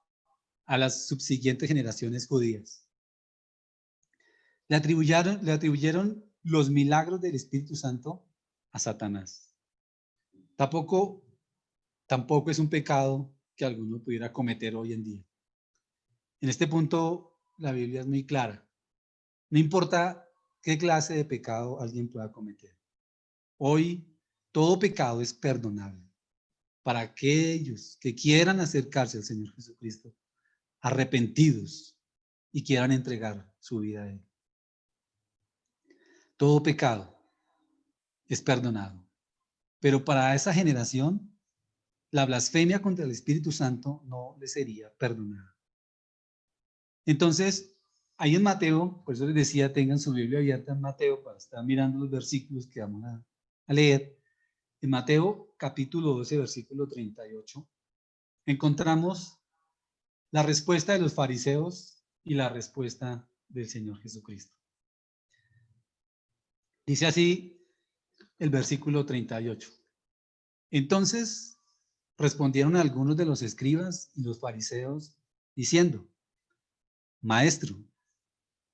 a las subsiguientes generaciones judías. Le atribuyeron los milagros del Espíritu Santo a Satanás. Tampoco es un pecado que alguno pudiera cometer hoy en día. En este punto, la Biblia es muy clara. No importa qué clase de pecado alguien pueda cometer. Hoy, todo pecado es perdonable para aquellos que quieran acercarse al Señor Jesucristo, arrepentidos y quieran entregar su vida a Él. Todo pecado es perdonado. Pero para esa generación, la blasfemia contra el Espíritu Santo no le sería perdonada. Entonces, ahí en Mateo, por eso les decía, tengan su Biblia abierta en Mateo para estar mirando los versículos que vamos a leer. En Mateo capítulo 12, versículo 38, encontramos la respuesta de los fariseos y la respuesta del Señor Jesucristo. Dice así el versículo 38. Entonces respondieron algunos de los escribas y los fariseos diciendo: Maestro,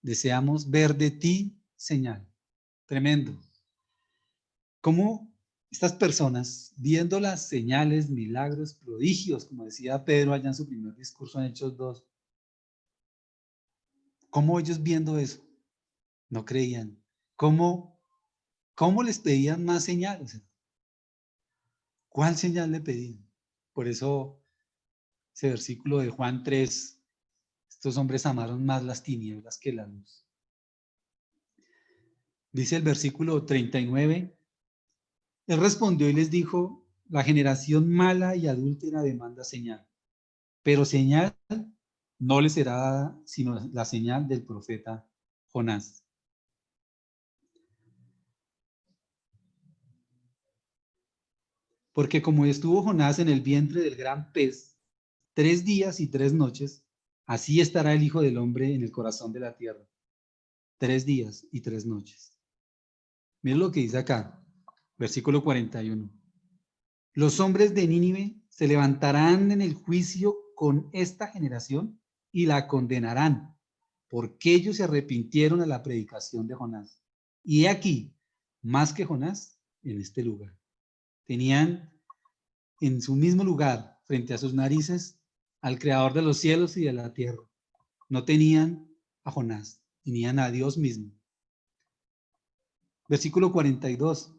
deseamos ver de ti señal. Tremendo. ¿Cómo estas personas, viendo las señales, milagros, prodigios, como decía Pedro allá en su primer discurso en Hechos 2, cómo ellos viendo eso no creían? ¿Cómo les pedían más señales? ¿Cuál señal le pedían? Por eso ese versículo de Juan 3, estos hombres amaron más las tinieblas que la luz. Dice el versículo 39, él respondió y les dijo: la generación mala y adúltera demanda señal, pero señal no le será dada sino la señal del profeta Jonás. Porque como estuvo Jonás en el vientre del gran pez 3 días y 3 noches, así estará el Hijo del Hombre en el corazón de la tierra 3 días y 3 noches. Miren lo que dice acá, versículo 41. Los hombres de Nínive se levantarán en el juicio con esta generación y la condenarán, porque ellos se arrepintieron a la predicación de Jonás. Y he aquí, más que Jonás, en este lugar. Tenían en su mismo lugar, frente a sus narices, al Creador de los cielos y de la tierra. No tenían a Jonás, tenían a Dios mismo. Versículo 42.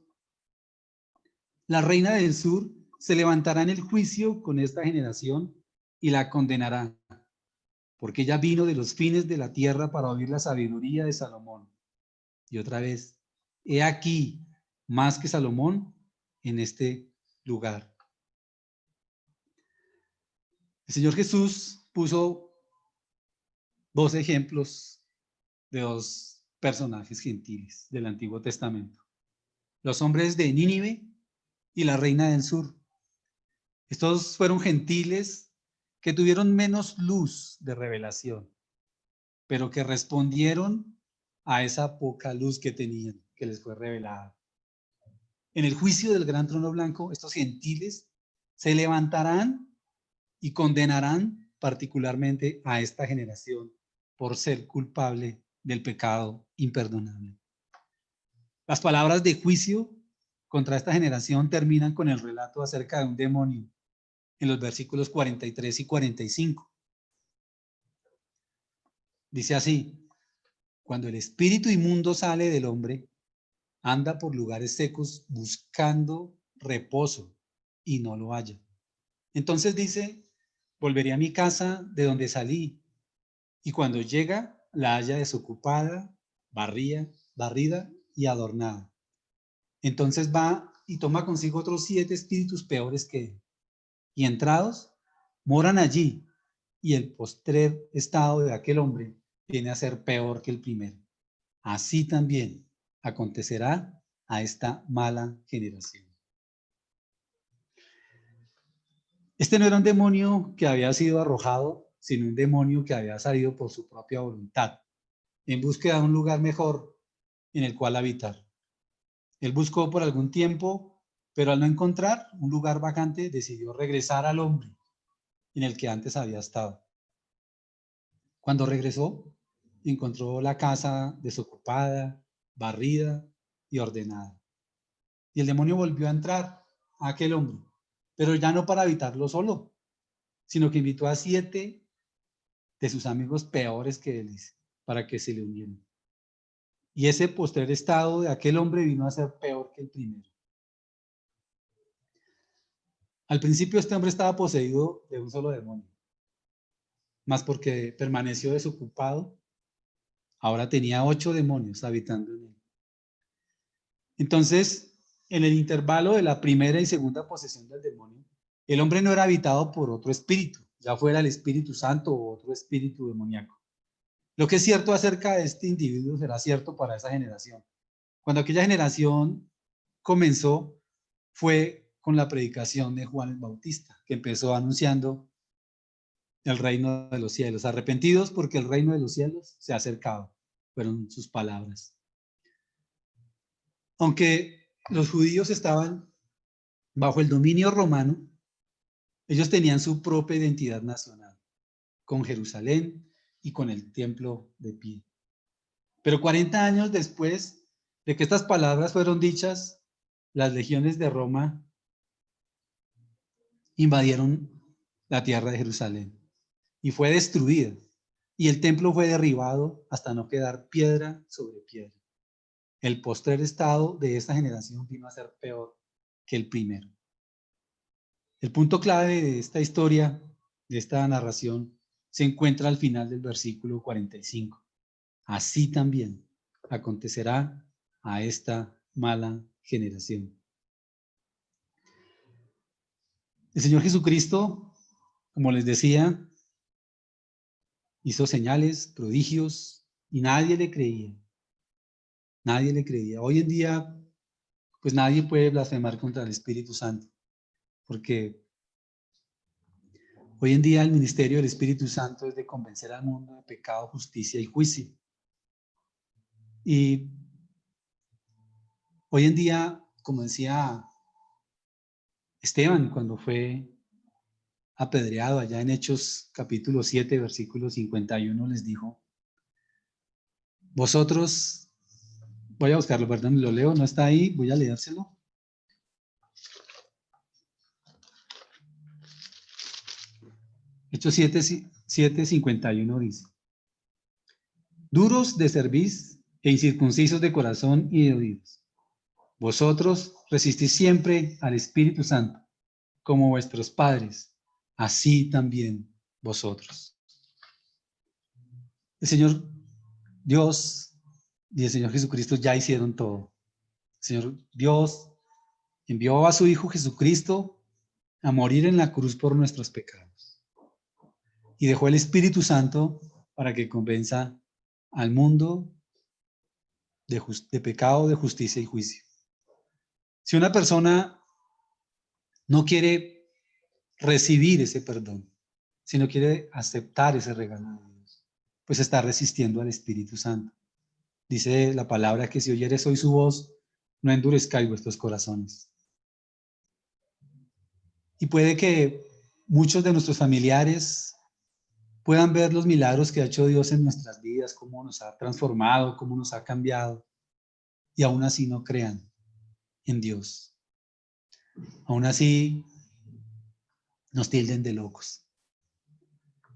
La reina del sur se levantará en el juicio con esta generación y la condenará, porque ella vino de los fines de la tierra para oír la sabiduría de Salomón. Y otra vez, he aquí, más que Salomón, en este lugar. El Señor Jesús puso 2 ejemplos de 2 personajes gentiles del Antiguo Testamento: los hombres de Nínive y la reina del sur. Estos fueron gentiles que tuvieron menos luz de revelación, pero que respondieron a esa poca luz que tenían, que les fue revelada. En el juicio del gran trono blanco, estos gentiles se levantarán y condenarán particularmente a esta generación por ser culpable del pecado imperdonable. Las palabras de juicio contra esta generación terminan con el relato acerca de un demonio en los versículos 43 y 45. Dice así: cuando el espíritu inmundo sale del hombre, anda por lugares secos buscando reposo y no lo halla. Entonces dice: volveré a mi casa de donde salí, y cuando llega la halla desocupada, barrida y adornada. Entonces va y toma consigo otros 7 espíritus peores que él, y entrados moran allí, y el postrer estado de aquel hombre viene a ser peor que el primero. Así también acontecerá a esta mala generación. Este no era un demonio que había sido arrojado, sino un demonio que había salido por su propia voluntad, en búsqueda de un lugar mejor en el cual habitar. Él buscó por algún tiempo, pero al no encontrar un lugar vacante, decidió regresar al hombre en el que antes había estado. Cuando regresó, encontró la casa desocupada, barrida y ordenada. Y el demonio volvió a entrar a aquel hombre, pero ya no para habitarlo solo, sino que invitó a 7 de sus amigos peores que él, para que se le unieran. Y ese postrer estado de aquel hombre vino a ser peor que el primero. Al principio este hombre estaba poseído de un solo demonio, mas porque permaneció desocupado, ahora tenía 8 demonios habitando en él. Entonces, en el intervalo de la primera y segunda posesión del demonio, el hombre no era habitado por otro espíritu, ya fuera el Espíritu Santo o otro espíritu demoníaco. Lo que es cierto acerca de este individuo será cierto para esa generación. Cuando aquella generación comenzó, fue con la predicación de Juan el Bautista, que empezó anunciando el reino de los cielos. Arrepentidos porque el reino de los cielos se ha acercado, fueron sus palabras. Aunque los judíos estaban bajo el dominio romano, ellos tenían su propia identidad nacional, con Jerusalén y con el templo de pie. Pero 40 años después de que estas palabras fueron dichas, las legiones de Roma invadieron la tierra de Jerusalén y fue destruida, y el templo fue derribado hasta no quedar piedra sobre piedra. El postrer estado de esta generación vino a ser peor que el primero. El punto clave de esta historia, de esta narración, se encuentra al final del versículo 45. Así también acontecerá a esta mala generación. El Señor Jesucristo, como les decía, hizo señales, prodigios, y nadie le creía. Nadie le creía. Hoy en día, pues nadie puede blasfemar contra el Espíritu Santo, porque hoy en día el ministerio del Espíritu Santo es de convencer al mundo de pecado, justicia y juicio. Y hoy en día, como decía Esteban cuando fue apedreado allá en Hechos capítulo 7, versículo 51, les dijo: vosotros, voy a buscarlo, perdón, lo leo, no está ahí, voy a leérselo. Hechos 7, 51 dice: duros de cerviz e incircuncisos de corazón y de oídos, vosotros resistís siempre al Espíritu Santo, como vuestros padres, así también vosotros. El Señor Dios y el Señor Jesucristo ya hicieron todo. El Señor Dios envió a su Hijo Jesucristo a morir en la cruz por nuestros pecados. Y dejó el Espíritu Santo para que convenza al mundo de pecado, de justicia y juicio. Si una persona no quiere recibir ese perdón, si no quiere aceptar ese regalo de Dios, pues está resistiendo al Espíritu Santo. Dice la palabra que si oyeres hoy su voz, no endurezcáis vuestros corazones. Y puede que muchos de nuestros familiares puedan ver los milagros que ha hecho Dios en nuestras vidas, cómo nos ha transformado, cómo nos ha cambiado, y aún así no crean en Dios. Aún así nos tilden de locos.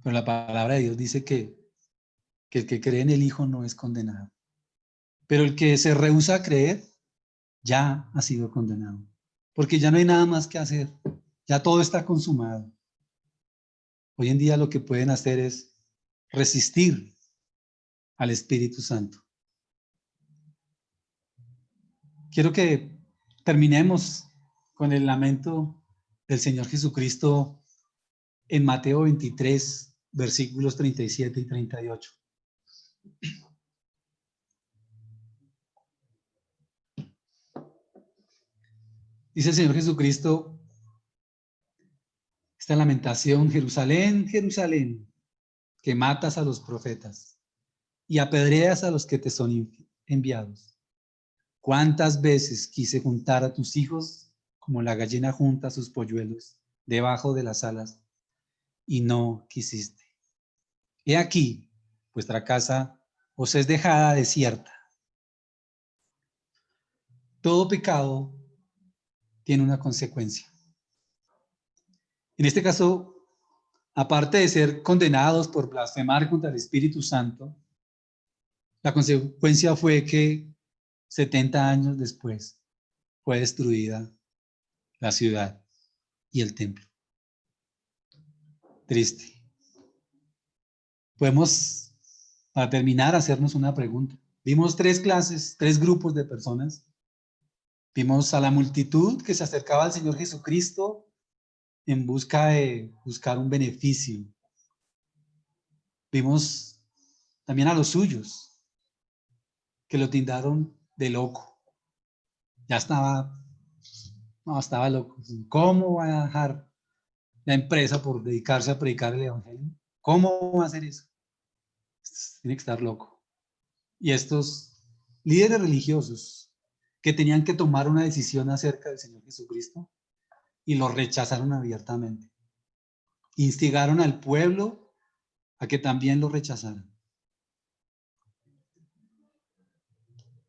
Pero la palabra de Dios dice que el que cree en el Hijo no es condenado. Pero el que se rehúsa a creer ya ha sido condenado. Porque ya no hay nada más que hacer. Ya todo está consumado. Hoy en día lo que pueden hacer es resistir al Espíritu Santo. Quiero que terminemos con el lamento del Señor Jesucristo en Mateo 23, versículos 37 y 38. Dice el Señor Jesucristo, esta lamentación: Jerusalén, Jerusalén, que matas a los profetas y apedreas a los que te son enviados. ¿Cuántas veces quise juntar a tus hijos como la gallina junta sus polluelos debajo de las alas, y no quisiste? He aquí, vuestra casa os es dejada desierta. Todo pecado tiene una consecuencia. En este caso, aparte de ser condenados por blasfemar contra el Espíritu Santo, la consecuencia fue que 70 años después fue destruida la ciudad y el templo. Triste. Podemos, para terminar, hacernos una pregunta. Vimos 3 clases, 3 grupos de personas. Vimos a la multitud que se acercaba al Señor Jesucristo en busca de buscar un beneficio. Vimos también a los suyos, que lo tildaron de loco. Ya estaba loco. ¿Cómo va a dejar la empresa por dedicarse a predicar el evangelio? ¿Cómo va a hacer eso? Tiene que estar loco. Y estos líderes religiosos que tenían que tomar una decisión acerca del Señor Jesucristo y lo rechazaron abiertamente. Instigaron al pueblo a que también lo rechazaran.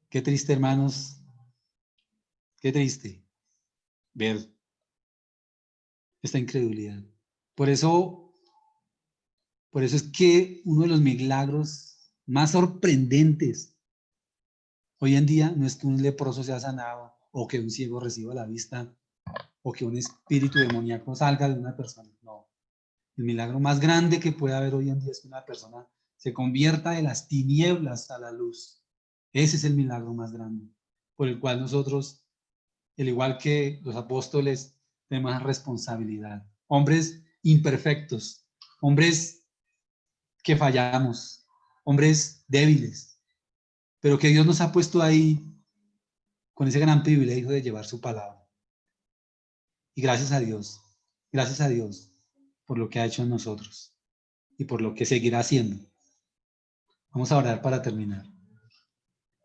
Qué triste, hermanos, qué triste ver esta incredulidad. Por eso es que uno de los milagros más sorprendentes hoy en día no es que un leproso sea sanado, o que un ciego reciba la vista, o que un espíritu demoníaco salga de una persona. No. El milagro más grande que puede haber hoy en día es que una persona se convierta de las tinieblas a la luz. Ese es el milagro más grande, por el cual nosotros, al igual que los apóstoles, tenemos responsabilidad. Hombres imperfectos, hombres que fallamos, hombres débiles, pero que Dios nos ha puesto ahí con ese gran privilegio de llevar su palabra. Y gracias a Dios por lo que ha hecho en nosotros y por lo que seguirá haciendo. Vamos a orar para terminar.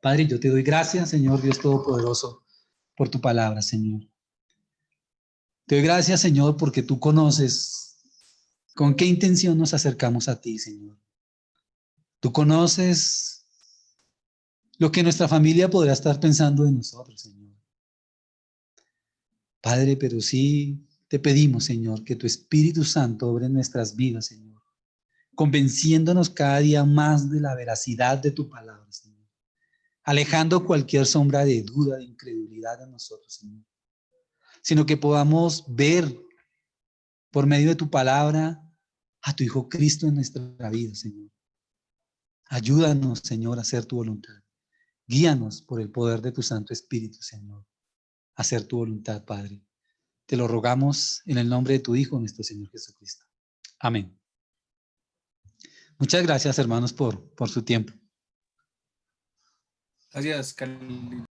Padre, yo te doy gracias, Señor Dios Todopoderoso, por tu palabra, Señor. Te doy gracias, Señor, porque tú conoces con qué intención nos acercamos a ti, Señor. Tú conoces lo que nuestra familia podrá estar pensando de nosotros, Señor. Padre, pero sí te pedimos, Señor, que tu Espíritu Santo obre en nuestras vidas, Señor, convenciéndonos cada día más de la veracidad de tu palabra, Señor, alejando cualquier sombra de duda, de incredulidad en nosotros, Señor, sino que podamos ver por medio de tu palabra a tu Hijo Cristo en nuestra vida, Señor. Ayúdanos, Señor, a hacer tu voluntad. Guíanos por el poder de tu Santo Espíritu, Señor, a hacer tu voluntad, Padre. Te lo rogamos en el nombre de tu Hijo, nuestro Señor Jesucristo. Amén. Muchas gracias, hermanos, por su tiempo. Gracias, Carlos.